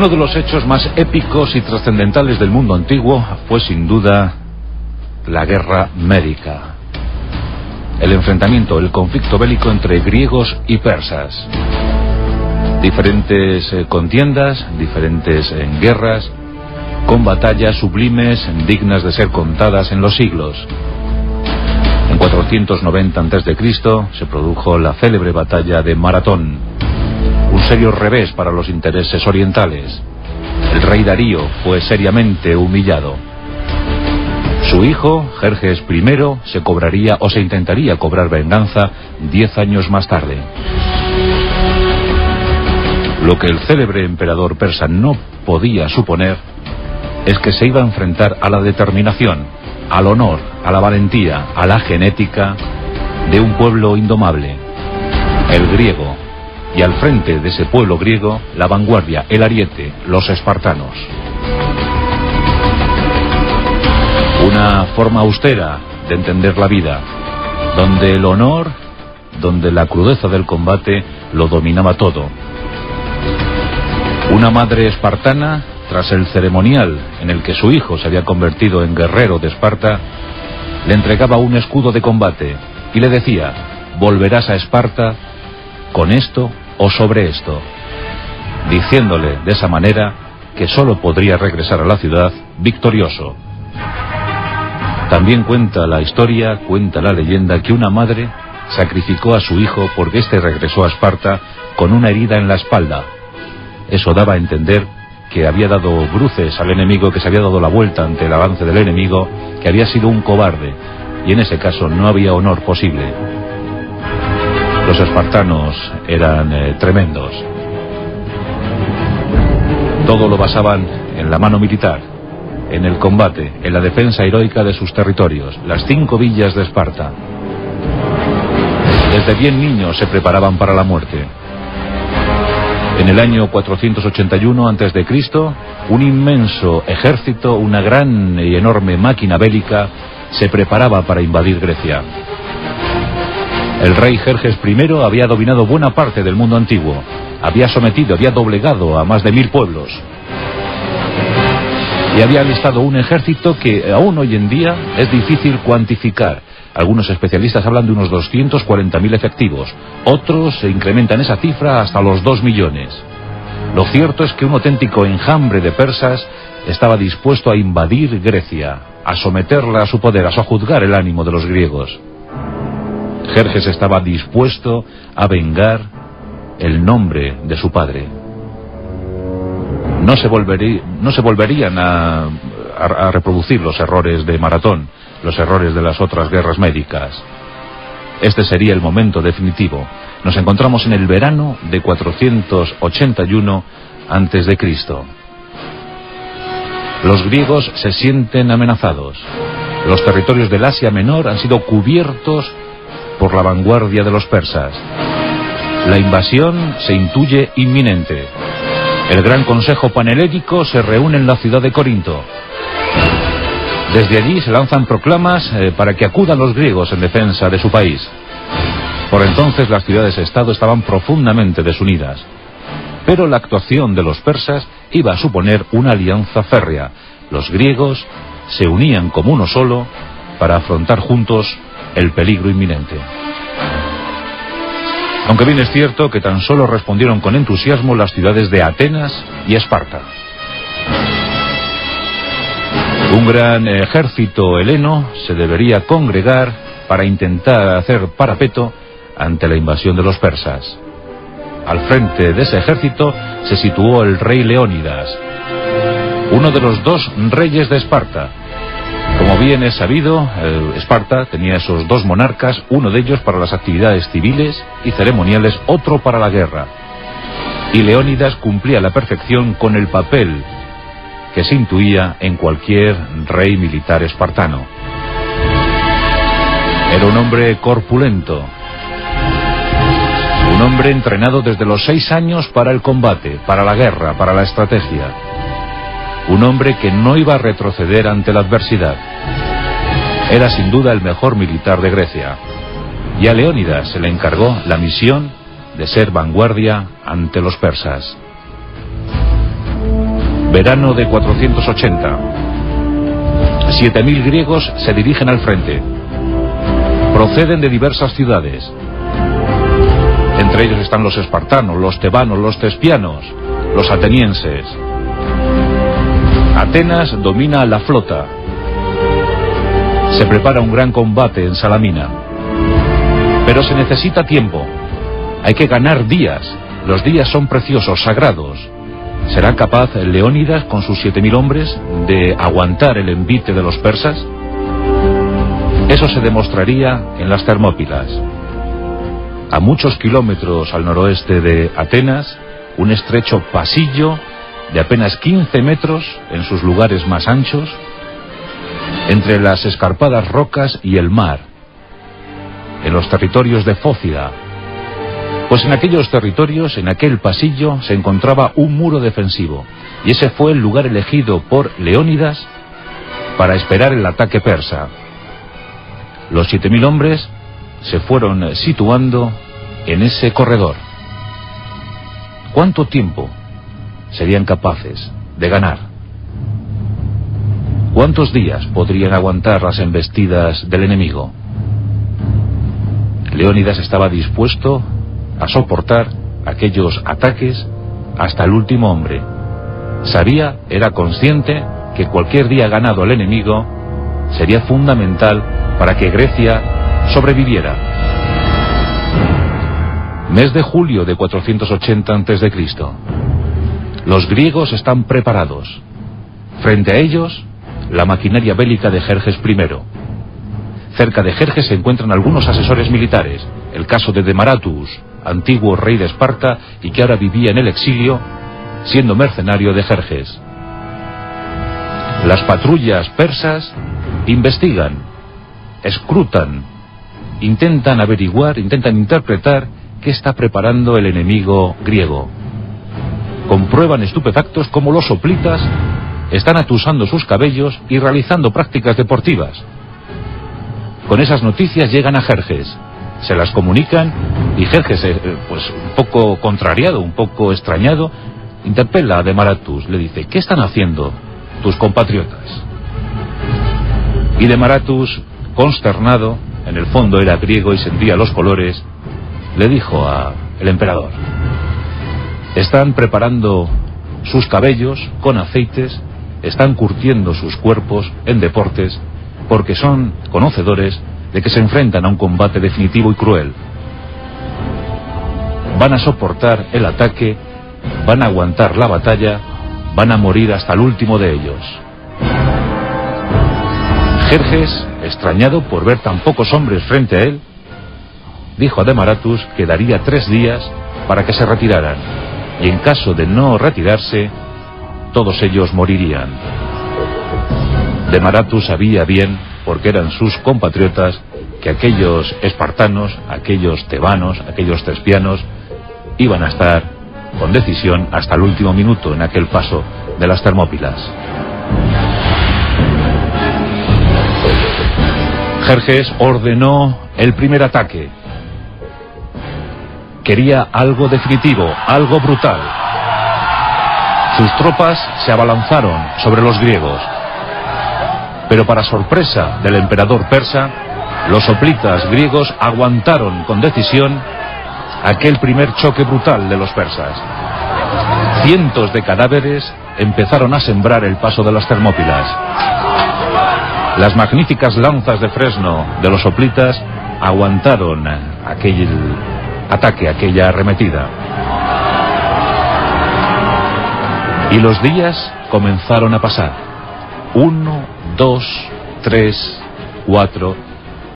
Uno de los hechos más épicos y trascendentales del mundo antiguo fue sin duda la guerra médica. El enfrentamiento, el conflicto bélico entre griegos y persas. Diferentes contiendas, diferentes guerras, con batallas sublimes, dignas de ser contadas en los siglos. En 490 a.C. se produjo la célebre batalla de Maratón, un serio revés para los intereses orientales. El rey Darío fue seriamente humillado. Su hijo, Jerjes I, se cobraría o se intentaría cobrar venganza 10 años más tarde. Lo que el célebre emperador persa no podía suponer es que se iba a enfrentar a la determinación, al honor, a la valentía, a la genética de un pueblo indomable, el griego, y al frente de ese pueblo griego, la vanguardia, el ariete, los espartanos. Una forma austera de entender la vida, donde el honor, donde la crudeza del combate lo dominaba todo. Una madre espartana, tras el ceremonial en el que su hijo se había convertido en guerrero de Esparta, le entregaba un escudo de combate y le decía: volverás a Esparta con esto o sobre esto, diciéndole de esa manera que solo podría regresar a la ciudad victorioso. También cuenta la historia, cuenta la leyenda, que una madre sacrificó a su hijo porque éste regresó a Esparta con una herida en la espalda. Eso daba a entender que había dado bruces al enemigo, que se había dado la vuelta ante el avance del enemigo, que había sido un cobarde, y en ese caso no había honor posible. Los espartanos eran tremendos. Todo lo basaban en la mano militar, en el combate, en la defensa heroica de sus territorios, las 5 villas de Esparta. Desde bien niños se preparaban para la muerte. En el año 481 a.C., un inmenso ejército, una gran y enorme máquina bélica, se preparaba para invadir Grecia. El rey Jerjes I había dominado buena parte del mundo antiguo, había sometido, había doblegado a más de 1000 pueblos. Y había alistado un ejército que aún hoy en día es difícil cuantificar. Algunos especialistas hablan de unos 240.000 efectivos, otros incrementan esa cifra hasta los 2 millones. Lo cierto es que un auténtico enjambre de persas estaba dispuesto a invadir Grecia, a someterla a su poder, a sojuzgar el ánimo de los griegos. Jerjes estaba dispuesto a vengar el nombre de su padre. No se volverían a reproducir los errores de Maratón, los errores de las otras guerras médicas. Este sería el momento definitivo. Nos encontramos en el verano de 481 a.C. Los griegos se sienten amenazados. Los territorios del Asia Menor han sido cubiertos por la vanguardia de los persas. La invasión se intuye inminente. El Gran Consejo Panhelénico se reúne en la ciudad de Corinto. Desde allí se lanzan proclamas para que acudan los griegos en defensa de su país. Por entonces las ciudades-estado estaban profundamente desunidas. Pero la actuación de los persas iba a suponer una alianza férrea. Los griegos se unían como uno solo para afrontar juntos el peligro inminente. Aunque bien es cierto que tan solo respondieron con entusiasmo las ciudades de Atenas y Esparta. Un gran ejército heleno se debería congregar para intentar hacer parapeto ante la invasión de los persas. Al frente de ese ejército se situó el rey Leónidas, uno de los 2 reyes de Esparta. Como bien es sabido, Esparta tenía esos 2 monarcas, uno de ellos para las actividades civiles y ceremoniales, otro para la guerra. Y Leónidas cumplía a la perfección con el papel que se intuía en cualquier rey militar espartano. Era un hombre corpulento, un hombre entrenado desde los 6 años para el combate, para la guerra, para la estrategia. Un hombre que no iba a retroceder ante la adversidad. Era sin duda el mejor militar de Grecia. Y a Leónidas se le encargó la misión de ser vanguardia ante los persas. Verano de 480. 7.000 griegos se dirigen al frente. Proceden de diversas ciudades. Entre ellos están los espartanos, los tebanos, los tespianos, los atenienses. Atenas domina la flota. Se prepara un gran combate en Salamina. Pero se necesita tiempo. Hay que ganar días. Los días son preciosos, sagrados. ¿Será capaz Leónidas, con sus 7.000 hombres, de aguantar el envite de los persas? Eso se demostraría en las Termópilas. A muchos kilómetros al noroeste de Atenas, un estrecho pasillo de apenas 15 metros en sus lugares más anchos, entre las escarpadas rocas y el mar, en los territorios de Fócida. Pues en aquellos territorios, en aquel pasillo, se encontraba un muro defensivo, y ese fue el lugar elegido por Leónidas para esperar el ataque persa. Los 7.000 hombres se fueron situando en ese corredor. ¿Cuánto tiempo serían capaces de ganar? ¿Cuántos días podrían aguantar las embestidas del enemigo? Leónidas estaba dispuesto a soportar aquellos ataques hasta el último hombre. Sabía, era consciente, que cualquier día ganado al enemigo sería fundamental para que Grecia sobreviviera. Mes de julio de 480 a.C. Los griegos están preparados. Frente a ellos, la maquinaria bélica de Jerjes I. Cerca de Jerjes se encuentran algunos asesores militares. El caso de Demaratus, antiguo rey de Esparta y que ahora vivía en el exilio, siendo mercenario de Jerjes. Las patrullas persas investigan, escrutan, intentan averiguar, intentan interpretar qué está preparando el enemigo griego. Comprueban estupefactos cómo los hoplitas están atusando sus cabellos y realizando prácticas deportivas. Con esas noticias llegan a Jerjes, se las comunican y Jerjes, pues un poco contrariado, un poco extrañado, interpela a Demaratus, le dice: ¿qué están haciendo tus compatriotas? Y Demaratus, consternado, en el fondo era griego y sentía los colores, le dijo al emperador: están preparando sus cabellos con aceites, están curtiendo sus cuerpos en deportes, porque son conocedores de que se enfrentan a un combate definitivo y cruel. Van a soportar el ataque, van a aguantar la batalla, van a morir hasta el último de ellos. Jerjes, extrañado por ver tan pocos hombres frente a él, dijo a Demaratus que daría 3 días para que se retiraran, y en caso de no retirarse, todos ellos morirían. Demaratus sabía bien, porque eran sus compatriotas, que aquellos espartanos, aquellos tebanos, aquellos tespianos, iban a estar con decisión hasta el último minuto en aquel paso de las Termópilas. Jerjes ordenó el primer ataque. Quería algo definitivo, algo brutal. Sus tropas se abalanzaron sobre los griegos. Pero para sorpresa del emperador persa, los hoplitas griegos aguantaron con decisión aquel primer choque brutal de los persas. Cientos de cadáveres empezaron a sembrar el paso de las Termópilas. Las magníficas lanzas de fresno de los hoplitas aguantaron aquel ataque, aquella arremetida. Y los días comenzaron a pasar. 1, 2, 3, 4...